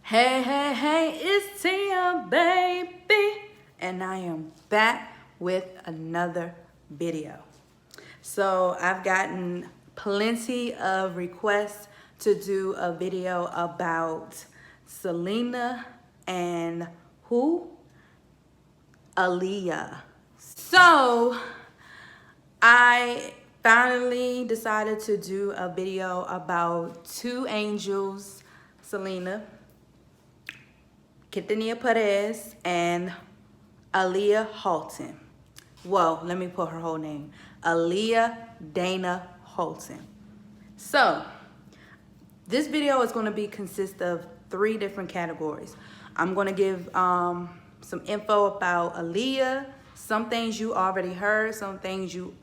Hey, hey, hey, it's Tia, baby, and I am back with another video. So I've gotten plenty of requests to do a video about Selena and who? Aaliyah. So I finally decided to do a video about two angels, Selena, Kitania Perez, and Aaliyah Halton. Well, let me put her whole name. Aaliyah Dana Halton. So, this video is going to consist of 3 different categories. I'm going to give some info about Aaliyah, some things you already heard, some things you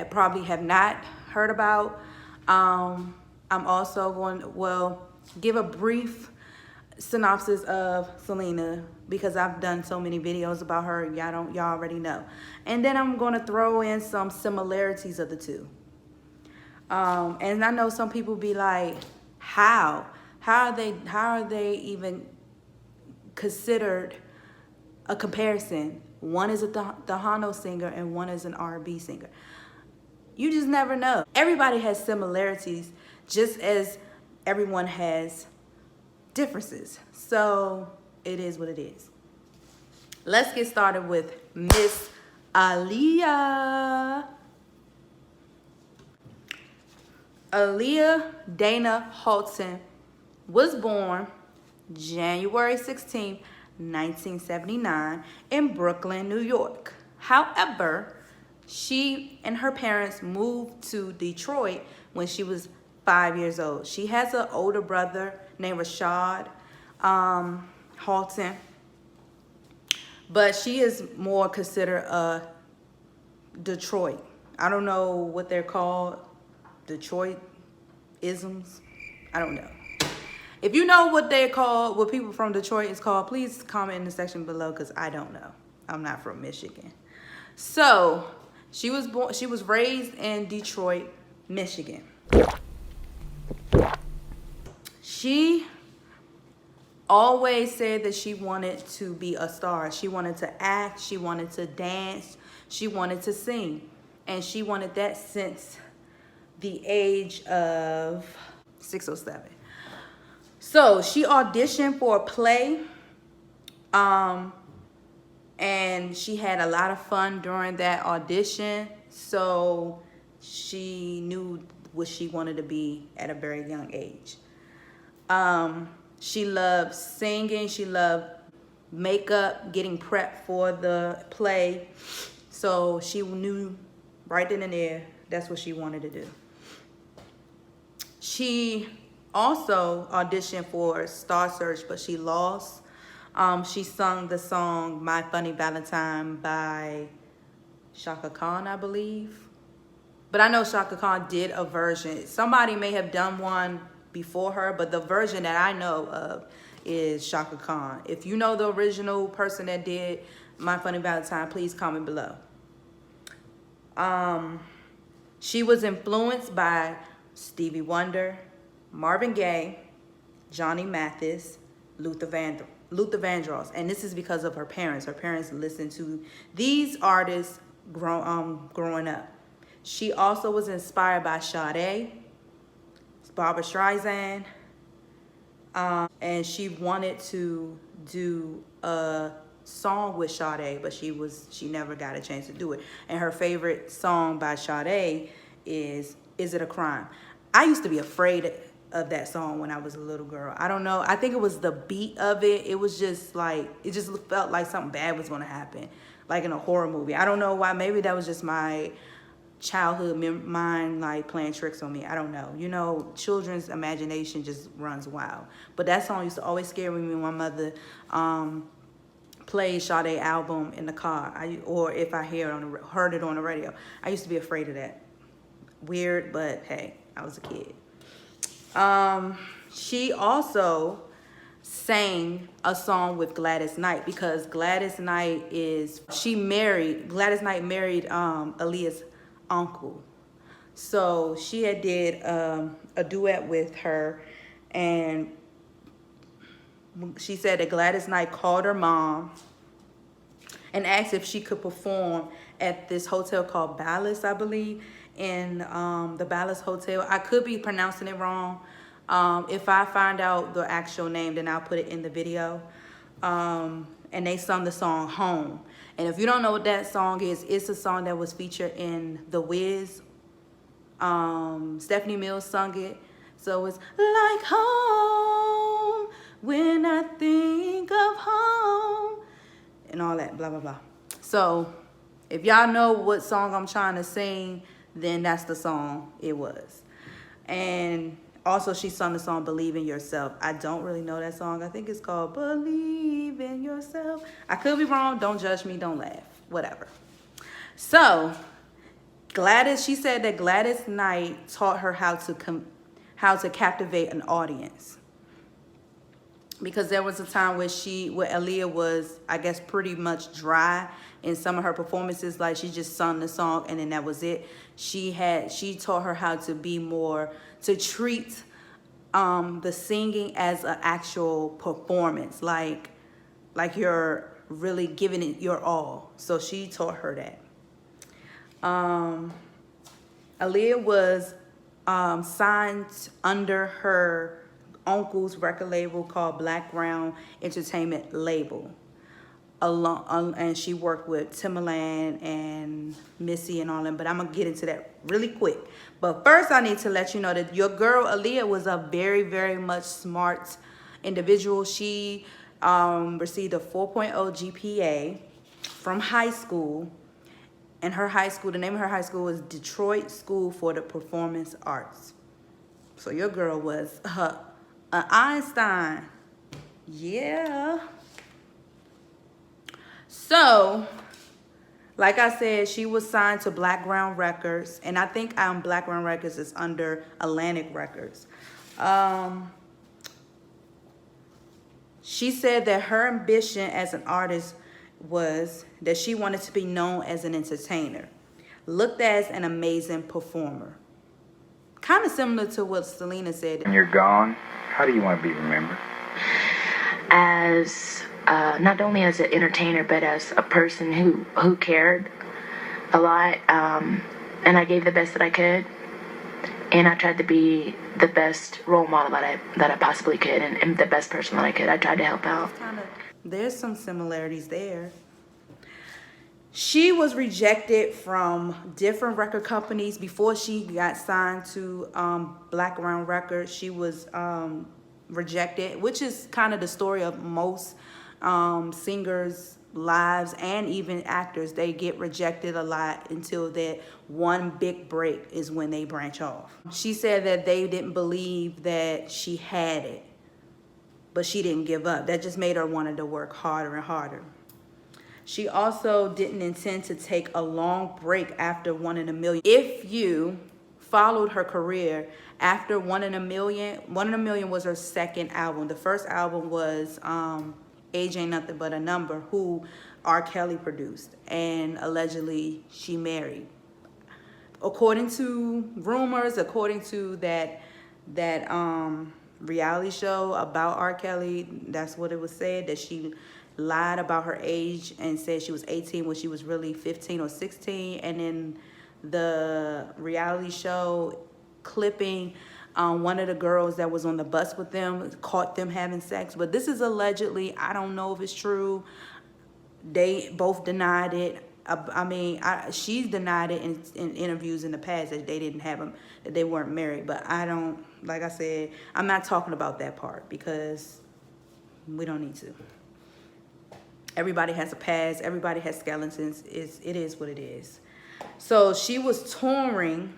probably have not heard about. I'm also going to, give a brief synopsis of Selena because I've done so many videos about her. Y'all already know. And then I'm going to throw in some similarities of the two. And I know some people be like, how are they even considered a comparison? One is a Tejano singer and one is an R&B singer. You just never know. Everybody has similarities just as everyone has differences. So it is what it is. Let's get started with Miss Aaliyah. Aaliyah Dana Halton was born January 16, 1979 in Brooklyn, New York. However, she and her parents moved to Detroit when she was 5 years old. She has an older brother named Rashad Halton, but she is more considered a Detroit. I don't know what they're called, Detroit-isms. I don't know. If you know what they're called, what people from Detroit is called, please comment in the section below because I don't know. I'm not from Michigan. So she was raised in Detroit, Michigan. She always said that she wanted to be a star. She wanted to act, she wanted to dance, she wanted to sing. And she wanted that since the age of 6 or 7. So she auditioned for a play. And she had a lot of fun during that audition. So she knew what she wanted to be at a very young age. She loved singing. She loved makeup, getting prepped for the play. So she knew right then and there that's what she wanted to do. She also auditioned for Star Search, but she lost. She sung the song My Funny Valentine by Chaka Khan, I believe. But I know Chaka Khan did a version. Somebody may have done one before her, but the version that I know of is Chaka Khan. If you know the original person that did My Funny Valentine, please comment below. She was influenced by Stevie Wonder, Marvin Gaye, Johnny Mathis, Luther Vandross, and this is because of her parents. Her parents listened to these artists growing up. She also was inspired by Sade, Barbra Streisand, and she wanted to do a song with Sade, but she never got a chance to do it. And her favorite song by Sade is It a Crime? I used to be afraid of that song when I was a little girl. I don't know. I think it was the beat of it. It was just like, it just felt like something bad was going to happen, like in a horror movie. I don't know why. Maybe that was just my childhood mind like playing tricks on me. I don't know. You know, children's imagination just runs wild. But that song used to always scare me when my mother played Sade album in the car, or if I heard it on the radio. I used to be afraid of that. Weird, but hey, I was a kid. She also sang a song with Gladys Knight, because Gladys Knight married Aaliyah's uncle. So she had did a duet with her, and she said that Gladys Knight called her mom and asked if she could perform at this hotel called Ballas, I believe, in the Ballas Hotel. I could be pronouncing it wrong. If I find out the actual name, then I'll put it in the video. And they sung the song Home. And if you don't know what that song is, it's a song that was featured in The Wiz. Stephanie Mills sung it. So it's like home when I think of home and all that, blah, blah, blah. So if y'all know what song I'm trying to sing, then that's the song it was. And also she sung the song Believe in Yourself. I don't really know that song. I think it's called Believe in Yourself. I could be wrong. Don't judge me. Don't laugh. Whatever. So she said that Gladys Knight taught her how to captivate an audience. Because there was a time where Aaliyah was, I guess, pretty much dry in some of her performances. Like, she just sung the song and then that was it. She taught her how to be more, to treat the singing as an actual performance, like you're really giving it your all. So she taught her that. Aaliyah was signed under her uncle's record label called Black Ground Entertainment Label. And she worked with Timbaland and Missy and all them, but I'm gonna get into that really quick. But first I need to let you know that your girl Aaliyah was a very, very much smart individual. She received a 4.0 GPA from high school, and the name of her high school was Detroit School for the Performance Arts. So your girl was an Einstein. Yeah. So, like I said, she was signed to Black Ground Records, and I think Black Ground Records is under Atlantic Records. She said that her ambition as an artist was that she wanted to be known as an entertainer, looked as an amazing performer. Kind of similar to what Selena said. When you're gone, how do you want to be remembered? As not only as an entertainer, but as a person who cared a lot, and I gave the best that I could, and I tried to be the best role model that I possibly could, and the best person that I could. I tried to help out. There's some similarities there. She was rejected from different record companies before she got signed to Black Ground Records. She was rejected, which is kind of the story of most singers' lives, and even actors. They get rejected a lot until that one big break is when they branch off. She said that they didn't believe that she had it, but she didn't give up. That just made her want to work harder and harder. She also didn't intend to take a long break after One in a Million. If you followed her career after One in a Million was her second album. The first album was Age Ain't Nothing But a Number, who R. Kelly produced, and allegedly she married. According to rumors, according to that reality show about R. Kelly, that's what it was said, that she lied about her age and said she was 18 when she was really 15 or 16. And in the reality show clipping, one of the girls that was on the bus with them caught them having sex. But this is allegedly. I don't know if it's true. They both denied it. She's denied it in interviews in the past that they didn't have them, that they weren't married. But I don't, like I said, I'm not talking about that part because we don't need to. Everybody has a past. Everybody has skeletons. It is what it is. So she was touring.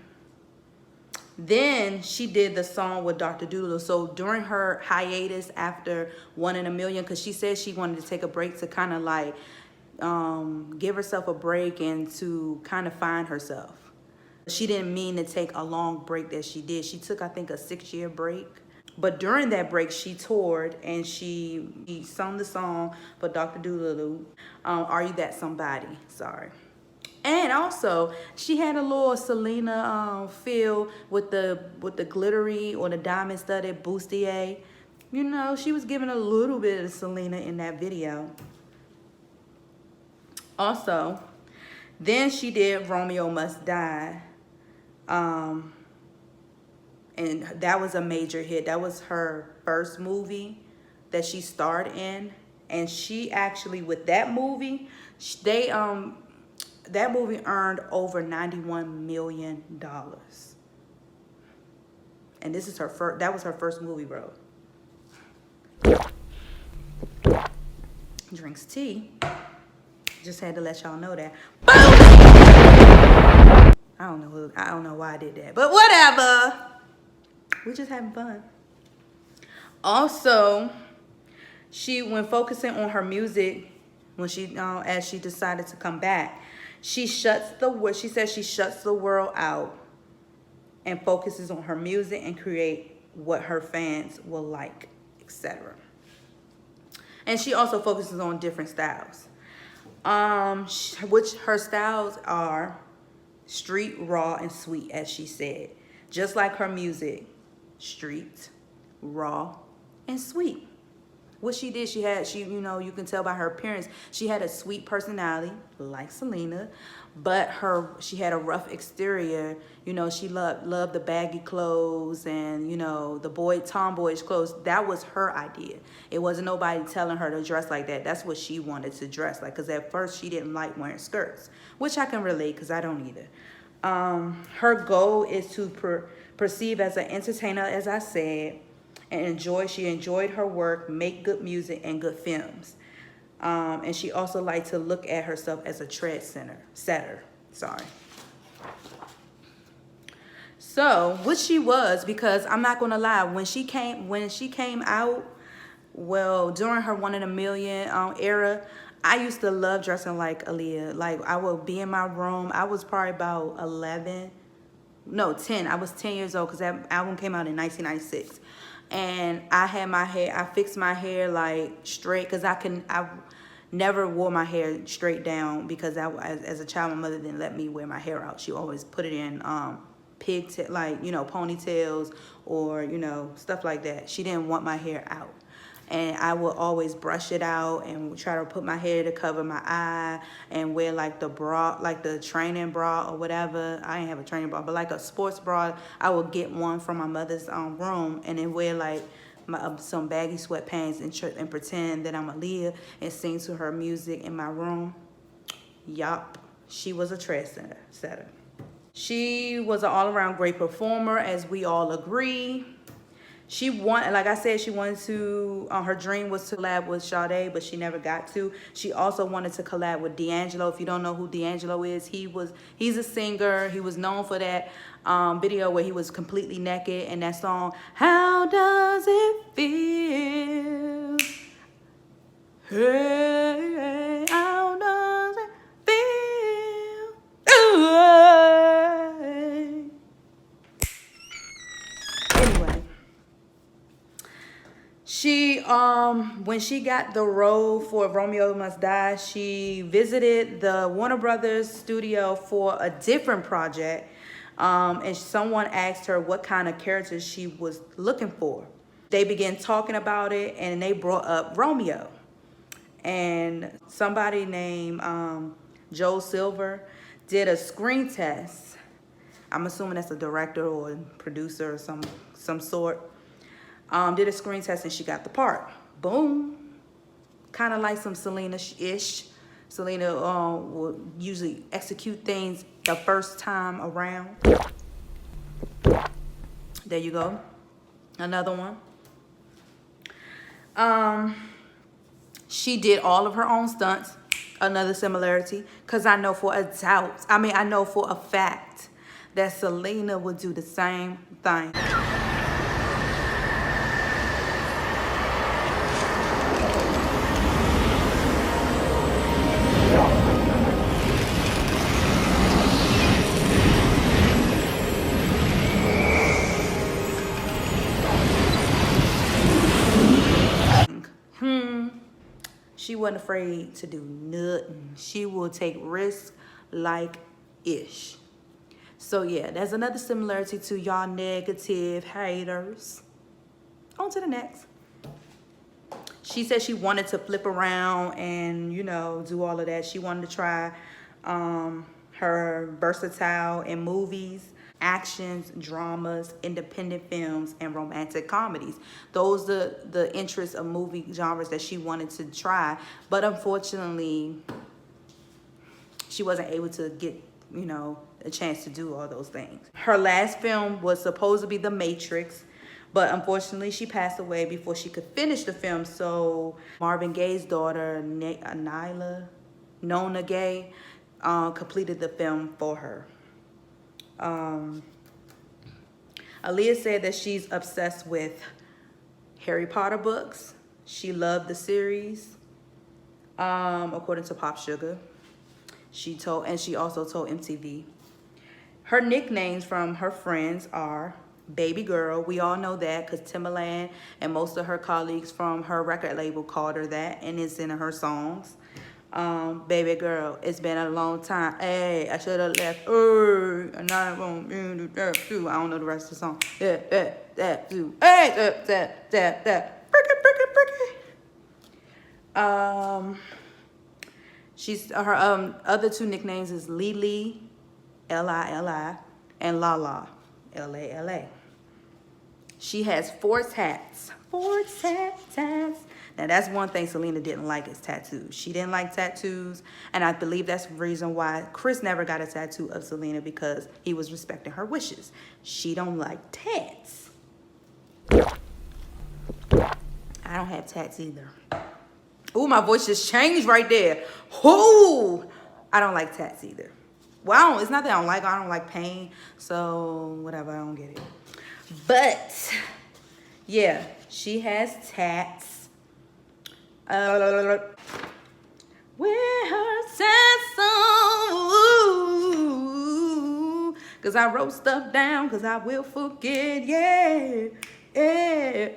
Then she did the song with Dr. Doolittle. So during her hiatus after One in a Million, because she said she wanted to take a break to kind of like give herself a break and to kind of find herself. She didn't mean to take a long break that she did. She took, I think, a 6-year break. But during that break, she toured and she sung the song for Dr. Doolittle, Are You That Somebody? Sorry. And also, she had a little Selena feel with the glittery or the diamond studded bustier. You know, she was giving a little bit of Selena in that video. Also, then she did Romeo Must Die. And that was a major hit. That was her first movie that she starred in. And she actually, with that movie, that movie earned over $91 million. And this is her first, that was her first movie role. Drinks tea. Just had to let y'all know that. I don't know why I did that, but whatever. We're just having fun. Also, when focusing on her music, as she decided to come back, she says she shuts the world out and focuses on her music and create what her fans will like, etc. And she also focuses on different styles, which her styles are street, raw, and sweet, as she said. Just like her music, street, raw, and sweet. What she did, you can tell by her appearance, she had a sweet personality, like Selena, but she had a rough exterior. You know, she loved the baggy clothes and, the tomboyish clothes. That was her idea. It wasn't nobody telling her to dress like that. That's what she wanted to dress like, because at first she didn't like wearing skirts, which I can relate, because I don't either. Her goal is to perceive as an entertainer, as I said, and she enjoyed her work, make good music and good films. And she also liked to look at herself as a setter. Sorry. So, what she was, because I'm not gonna lie, when she came out, well, during her 1 in a Million era, I used to love dressing like Aaliyah. Like, I would be in my room. I was probably about 10. I was 10 years old, because that album came out in 1996. And I fixed my hair like straight, because I never wore my hair straight down, because as a child, my mother didn't let me wear my hair out. She always put it in pigtail, like, ponytails or, stuff like that. She didn't want my hair out. And I would always brush it out and try to put my hair to cover my eye and wear like the bra, like the training bra or whatever. I didn't have a training bra, but like a sports bra. I would get one from my mother's room and then wear like some baggy sweatpants and pretend that I'm Aaliyah and sing to her music in my room. Yup, she was a trendsetter. She was an all-around great performer, as we all agree. Like I said, she wanted to, her dream was to collab with Sade, but she never got to. She also wanted to collab with D'Angelo. If you don't know who D'Angelo is, he's a singer. He was known for that video where he was completely naked, and that song, How Does It Feel? Hey, how does it feel? Anyway. When she got the role for Romeo Must Die, she visited the Warner Brothers studio for a different project. And someone asked her what kind of character she was looking for. They began talking about it, and they brought up Romeo. And somebody named Joe Silver did a screen test. I'm assuming that's a director or producer or some sort. Did a screen test and she got the part. Boom. Kind of like some Selena-ish. Selena will usually execute things the first time around. There you go. Another one. She did all of her own stunts. Another similarity. Because I know for a fact that Selena would do the same thing. She wasn't afraid to do nothing. She will take risks like ish. So yeah, there's another similarity to y'all negative haters. On to the next. She said she wanted to flip around and, you know, do all of that. She wanted to try her versatile in movies, actions, dramas, independent films, and romantic comedies. Those are the interests of movie genres that she wanted to try. But unfortunately, she wasn't able to get, you know, a chance to do all those things. Her last film was supposed to be The Matrix, but unfortunately she passed away before she could finish the film. So Marvin Gaye's daughter, Nona Gaye, completed the film for her. Aaliyah said that she's obsessed with Harry Potter books. She loved the series, according to Pop Sugar. She also told MTV. Her nicknames from her friends are Baby Girl. We all know that because Timbaland and most of her colleagues from her record label called her that, and it's in her songs. Baby Girl, it's been a long time. Hey, I should have left. And I won't do that too. I don't know the rest of the song. That too. Hey, that. She's her other two nicknames is Lili, Lili, and Lala, Lala. She has 4 tats. 4 tats. Now that's one thing Selena didn't like is tattoos. She didn't like tattoos, and I believe that's the reason why Chris never got a tattoo of Selena, because he was respecting her wishes. She don't like tats. I don't have tats either. Ooh, my voice just changed right there. Ooh, I don't like tats either. Well, it's not that I don't like pain. So whatever, I don't get it. But yeah, she has tats. With her tats on. Cause I wrote stuff down, cause I will forget. Yeah.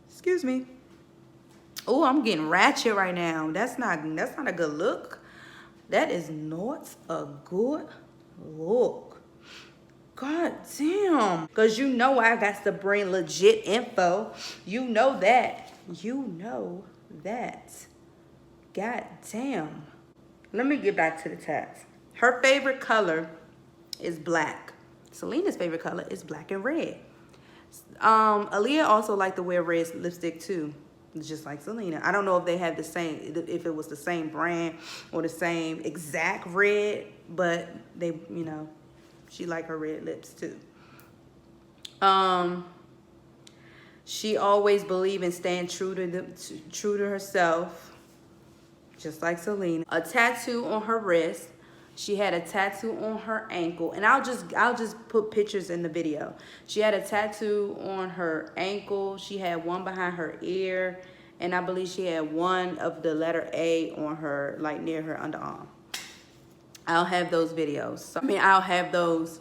Excuse me. Oh, I'm getting ratchet right now. That's not a good look. That is not a good look. God damn. Because you know I got to bring legit info. You know that. God damn. Let me get back to the tats. Her favorite color is black. Selena's favorite color is black and red. Aaliyah also liked to wear red lipstick too, just like Selena. I don't know if they have the same, if it was the same brand or the same exact red, but they, you know, she liked her red lips too. She always believed in staying true to herself, just like Selena. A tattoo on her wrist. She had a tattoo on her ankle, and I'll just put pictures in the video. She had a tattoo on her ankle. She had one behind her ear, and I believe she had one of the letter A on her, like near her underarm. I'll have those videos. I'll have those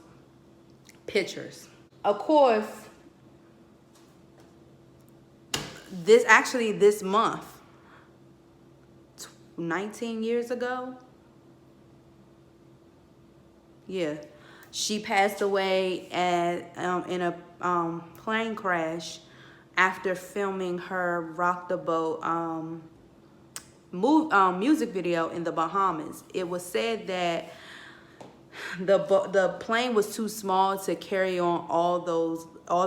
pictures. Of course, this month, 19 years ago, yeah, she passed away in a plane crash after filming her Rock the Boat music video in the Bahamas. It was said that the plane was too small to carry on all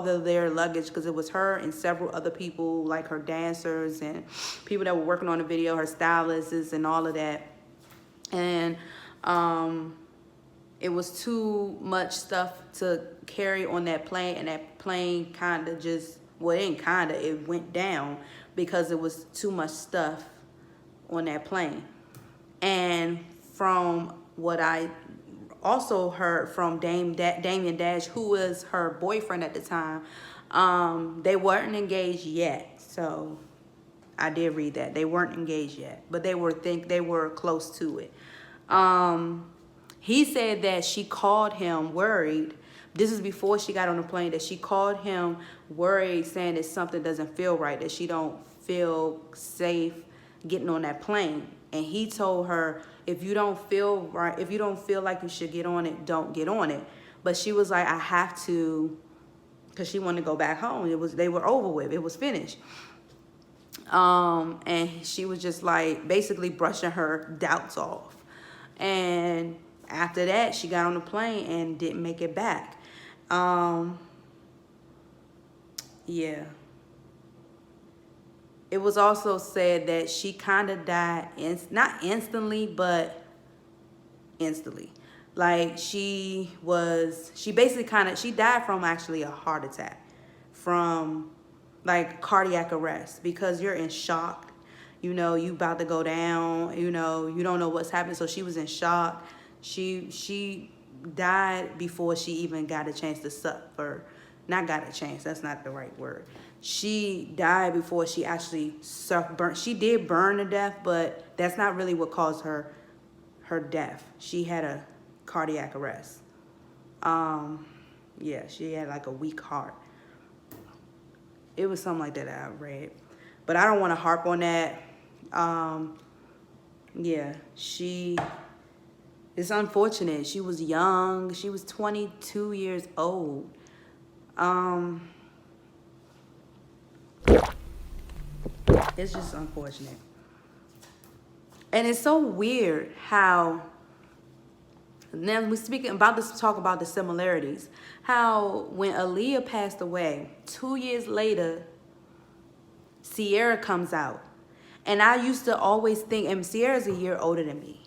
of their luggage, because it was her and several other people, like her dancers and people that were working on the video, her stylists and all of that. And it was too much stuff to carry on that plane, and that plane kind of just, well, it went down because it was too much stuff on that plane. And from what I also heard from Damian Dash, who was her boyfriend at the time, they weren't engaged yet. So I did read that they weren't engaged yet, but they were close to it. He said that she called him worried. This is before she got on the plane, that she called him worried, saying that something doesn't feel right, that she don't feel safe getting on that plane. And he told her, if you don't feel right, if you don't feel like you should get on it, don't get on it. But she was like, I have to, because she wanted to go back home. They were over with. It was finished. And she was just like basically brushing her doubts off. And after that, she got on the plane and didn't make it back. Yeah. It was also said that she kind of died, not instantly, but instantly. Like she basically she died from actually a heart attack, from like cardiac arrest, because you're in shock. You know, you about to go down, you know, you don't know what's happening. So she was in shock. She died before she even got a chance to suffer. Not got a chance, that's not the right word. She died before she actually burnt. She did burn to death, but that's not really what caused her death. She had a cardiac arrest. Yeah, she had like a weak heart. It was something like that I read. But I don't want to harp on that. Yeah, it's unfortunate. She was young. She was 22 years old. It's just unfortunate. And it's so weird how, now we're speaking about this, talk about the similarities. How when Aaliyah passed away, 2 years later, Sierra comes out. And I used to always think, and Sierra's a year older than me,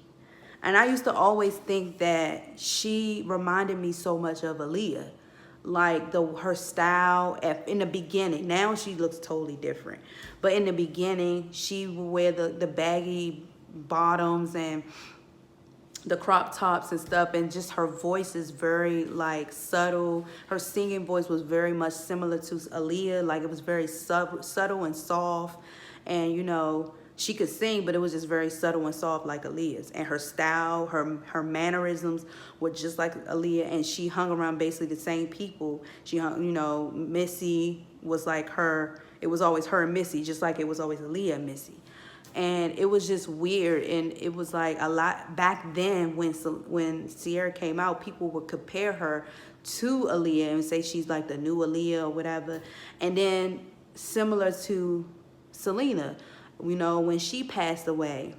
and I used to always think that she reminded me so much of Aaliyah. Like her style in the beginning. Now she looks totally different. But in the beginning, she would wear the baggy bottoms and the crop tops and stuff, and just her voice is very like subtle. Her singing voice was very much similar to Aaliyah. Like it was very subtle and soft, and you know, she could sing, but it was just very subtle and soft like Aaliyah's. And her style, her mannerisms were just like Aaliyah, and she hung around basically the same people. She hung, you know, Missy was like her. It was always her and Missy, just like it was always Aaliyah and Missy. And it was just weird, and it was like a lot back then when Sierra came out, people would compare her to Aaliyah and say she's like the new Aaliyah or whatever. And then similar to Selena, you know, when she passed away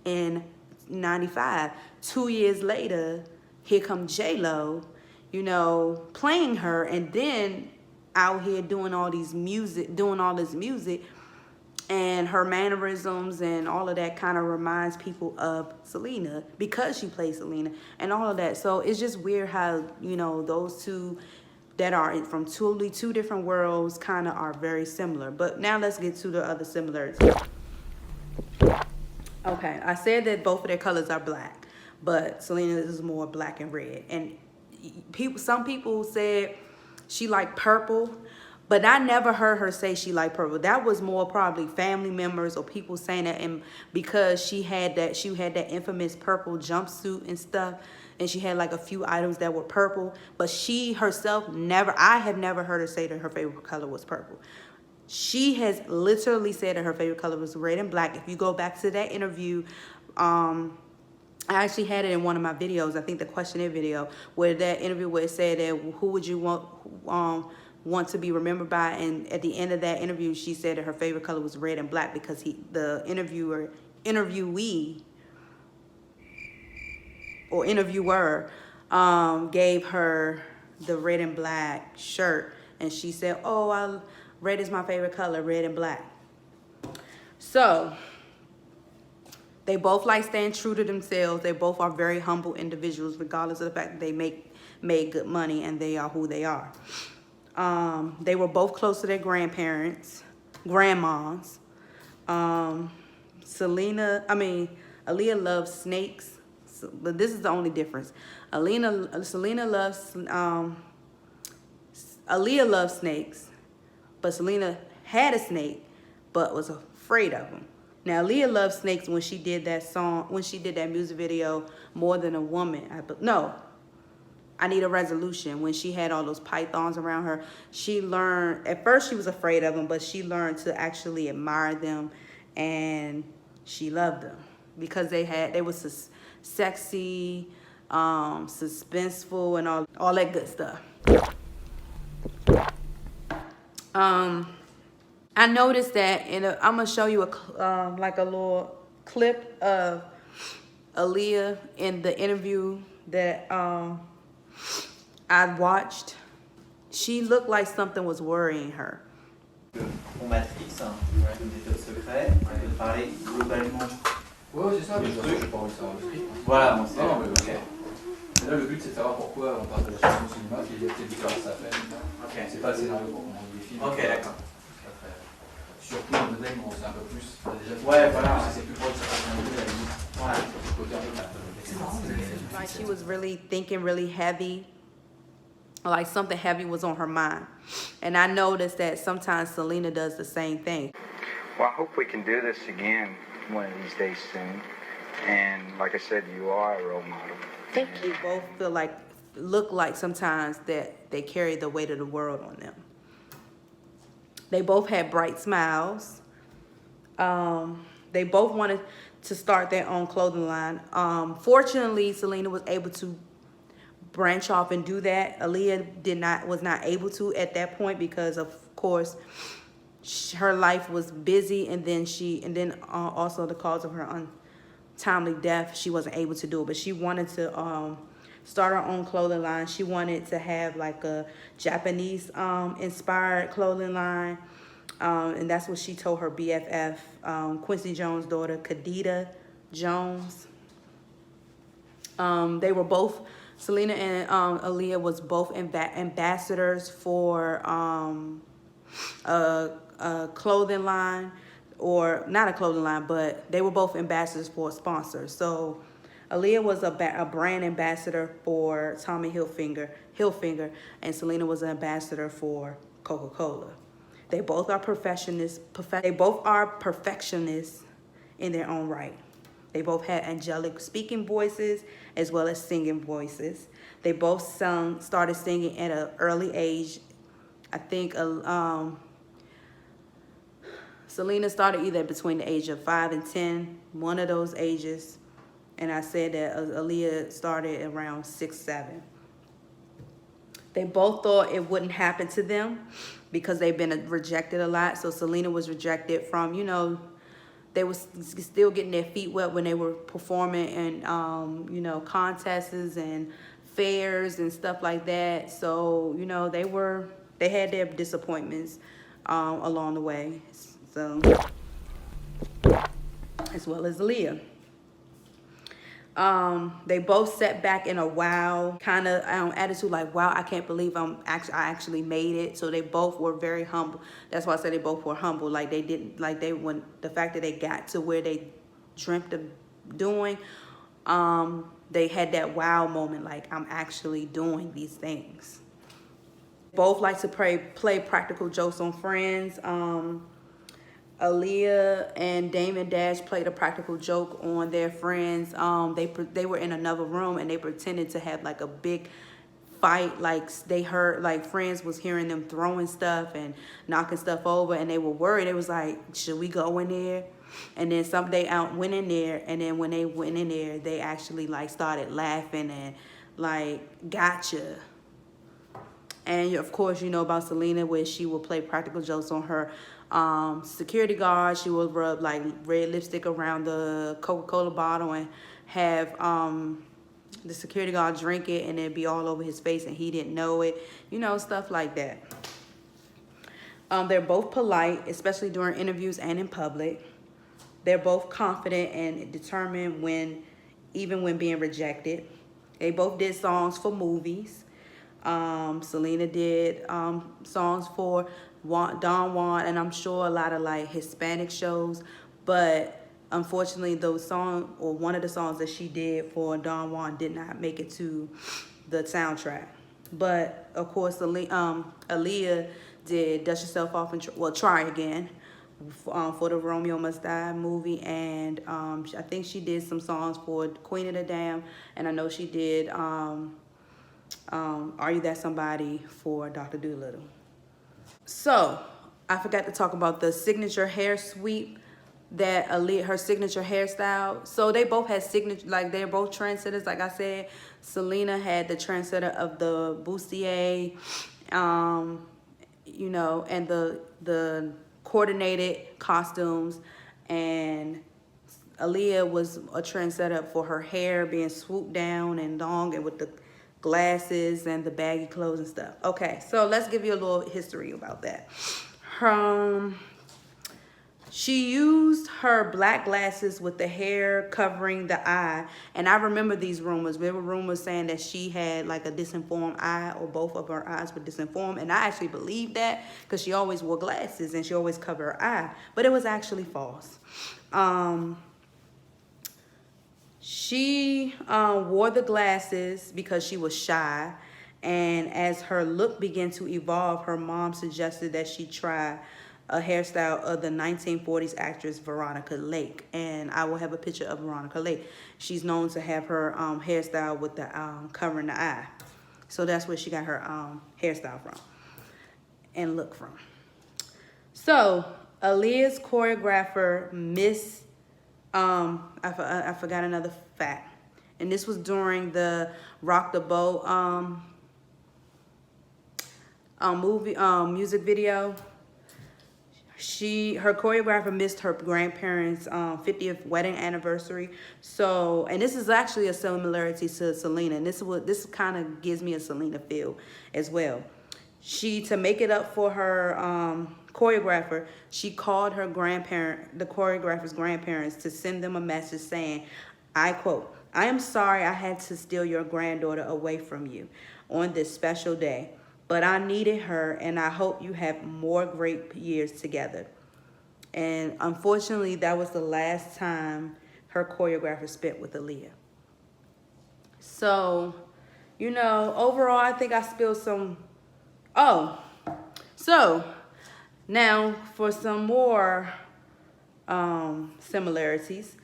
in 95, 2 years later, here comes J-Lo, you know, playing her, and then out here doing all this music, and her mannerisms and all of that kind of reminds people of Selena because she plays Selena and all of that. So it's just weird how, you know, those two that are from totally two different worlds kind of are very similar. But now let's get to the other similarities. Okay, I said that both of their colors are black, but Selena is more black and red. And some people said she liked purple, but I never heard her say she liked purple. That was more probably family members or people saying that, and because she had that infamous purple jumpsuit and stuff, and she had like a few items that were purple, but she herself I have never heard her say that her favorite color was purple. She has literally said that her favorite color was red and black. If you go back to that interview, I actually had it in one of my videos, I think the questionnaire video, where it said that who would you want to be remembered by, and at the end of that interview, she said that her favorite color was red and black because the interviewer gave her the red and black shirt, and she said, "Oh, red is my favorite color, red and black." So they both like staying true to themselves. They both are very humble individuals, regardless of the fact that they made good money and they are who they are. They were both close to their grandmoms. Aaliyah loves snakes, but this is the only difference. Aaliyah loves snakes, but Selena had a snake, but was afraid of them. Now, Aaliyah loved snakes when she did that music video, More Than a Woman. I Need a Resolution. When she had all those pythons around her, she learned, at first she was afraid of them, but she learned to actually admire them and she loved them because they were sexy, suspenseful, and all that good stuff. I noticed that, I'm gonna show you like a little clip of Aaliyah in the interview that I watched. She looked like something was worrying her. On Matrix, hein, de méthode secrète, de parler globalement. Ouais, c'est ça, mais du de toute façon, truc. je n'ai pas envie de savoir le script. Voilà, on sait. Non, mais Ok. là, le but, c'est de savoir pourquoi on parle de la chanson au cinéma, qu'il y a peut-être différence à faire. Ok. C'est pas le scénario pour qu'on des films. Ok, d'accord. Après, surtout dans le design, on sait un peu plus. Déjà, Ouais, voilà. c'est plus proche de sa personnalité, à la limite. Voilà. Le côté un peu Like she was really thinking really heavy. Like something heavy was on her mind. And I noticed that sometimes Selena does the same thing. Well, I hope we can do this again one of these days soon. And like I said, you are a role model. Thank you. Both look like sometimes that they carry the weight of the world on them. They both had bright smiles. They both wanted to start their own clothing line. Fortunately, Selena was able to branch off and do that. Aaliyah was not able to at that point because, of course, her life was busy, and then also the cause of her untimely death, she wasn't able to do it. But she wanted to start her own clothing line. She wanted to have like a Japanese inspired clothing line. And that's what she told her BFF, Quincy Jones' daughter, Kadita Jones. They were both, Selena and Aaliyah was both ambassadors for a clothing line, or not a clothing line, but they were both ambassadors for a sponsor. So Aaliyah was a brand ambassador for Tommy Hilfiger, and Selena was an ambassador for Coca-Cola. They both are perfectionists. They both are perfectionists in their own right. They both had angelic speaking voices as well as singing voices. They both started singing at an early age. I think Selena started either between the age of 5 and 10, one of those ages. And I said that Aaliyah started around 6, 7. They both thought it wouldn't happen to them because they've been rejected a lot. So Selena was rejected from, they were still getting their feet wet when they were performing in, contests and fairs and stuff like that. So, they had their disappointments along the way. So, as well as Aaliyah. They both sat back in a wow kind of attitude, like, wow, I can't believe I actually made it. So they both were very humble. That's why I said they both were humble. Like the fact that they got to where they dreamt of doing, they had that wow moment, like, I'm actually doing these things. Both like to play practical jokes on friends. Aaliyah and Damon Dash played a practical joke on their friends. They were in another room and they pretended to have like a big fight. Like they heard, like friends was hearing them throwing stuff and knocking stuff over, and they were worried. It was like, should we go in there? And then they went in there, and then when they went in there, they actually like started laughing and like, gotcha. And of course, you know about Selena, where she will play practical jokes on her security guard. She will rub like red lipstick around the Coca-Cola bottle and have the security guard drink it, and it'd be all over his face and he didn't know it. Stuff like that. They're both polite, especially during interviews and in public. They're both confident and determined even when being rejected. They both did songs for movies. Selena did songs for Don Juan, and I'm sure a lot of like Hispanic shows, but unfortunately one of the songs that she did for Don Juan did not make it to the soundtrack. But of course, Aaliyah did Dust Yourself Off and Try Again for the Romeo Must Die movie, and I think she did some songs for Queen of the Dam, and I know she did Are You That Somebody for Dr. Dolittle. So I forgot to talk about the signature hair sweep that Aaliyah, her signature hairstyle. So they both had signature, like they're both trendsetters. Like I said, Selena had the trendsetter of the bustier, you know, and the coordinated costumes, and Aaliyah was a trendsetter for her hair being swooped down and long, and with the glasses and the baggy clothes and stuff. Okay, so let's give you a little history about that. She used her black glasses with the hair covering the eye. And I remember these rumors. There were rumors saying that she had like a disinformed eye, or both of her eyes were disinformed. And I actually believed that because she always wore glasses and she always covered her eye. But it was actually false. She wore the glasses because she was shy. And as her look began to evolve, her mom suggested that she try a hairstyle of the 1940s actress Veronica Lake. And I will have a picture of Veronica Lake. She's known to have her hairstyle with the covering the eye. So that's where she got her hairstyle from and look from. So Aaliyah's choreographer, Miss, I forgot another fact. And this was during the Rock the Boat music video. Her choreographer missed her grandparents' 50th wedding anniversary. So, and this is actually a similarity to Selena. And this kind of gives me a Selena feel as well. To make it up for her choreographer, she called the choreographer's grandparents, to send them a message saying, I quote, "I am sorry I had to steal your granddaughter away from you on this special day. But I needed her, and I hope you have more great years together." And unfortunately, that was the last time her choreographer spent with Aaliyah. So, you know, overall, I think I spilled some. Oh, so now for some more similarities.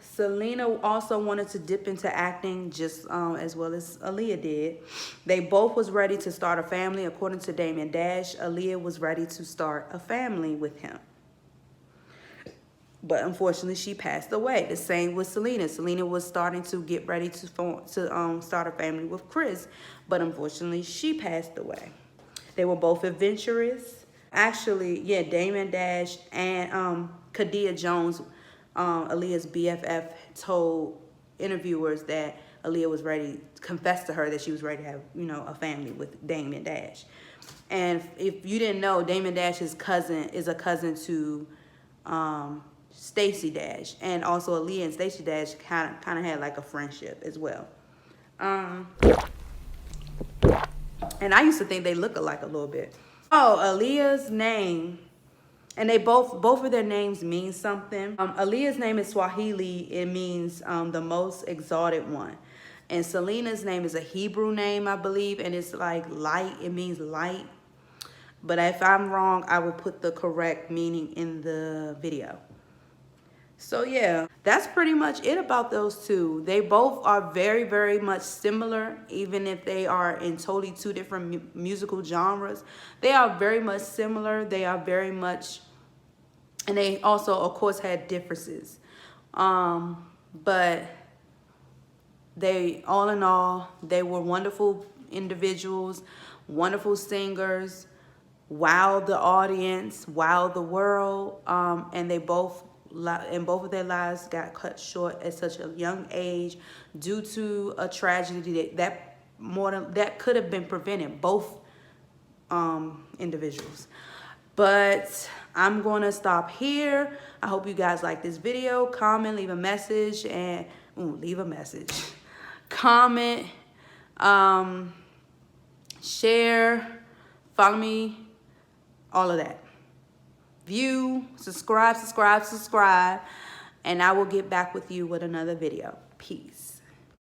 Selena also wanted to dip into acting just as well as Aaliyah did. They both was ready to start a family. According to Damien Dash, Aaliyah was ready to start a family with him. But unfortunately, she passed away. The same with Selena. Selena was starting to get ready to start a family with Chris. But unfortunately, she passed away. They were both adventurous. Actually, yeah, Damien Dash and Kadia Jones, Aaliyah's BFF, told interviewers that Aaliyah was ready, confessed to her that she was ready to have, you know, a family with Damien Dash. And if you didn't know, Damien Dash's cousin is a cousin to Stacey Dash, and also Aaliyah and Stacey Dash kind of had like a friendship as well. And I used to think they look alike a little bit. Oh, Aaliyah's name. And they both of their names mean something. Aaliyah's name is Swahili. It means the most exalted one. And Selena's name is a Hebrew name, I believe, and it's like light. It means light. But if I'm wrong, I will put the correct meaning in the video. So yeah, that's pretty much it about those two. They both are very, very much similar, even if they are in totally two different musical genres. They are very much similar. They are very much, and they also, of course, had differences. But they, all in all, they were wonderful individuals, wonderful singers, wowed the audience, wowed the world, and both of their lives got cut short at such a young age due to a tragedy that could have been prevented, both individuals. But I'm gonna stop here. I hope you guys like this video. Comment, leave a message, and comment, share, follow me, all of that. View, subscribe, and I will get back with you with another video. Peace.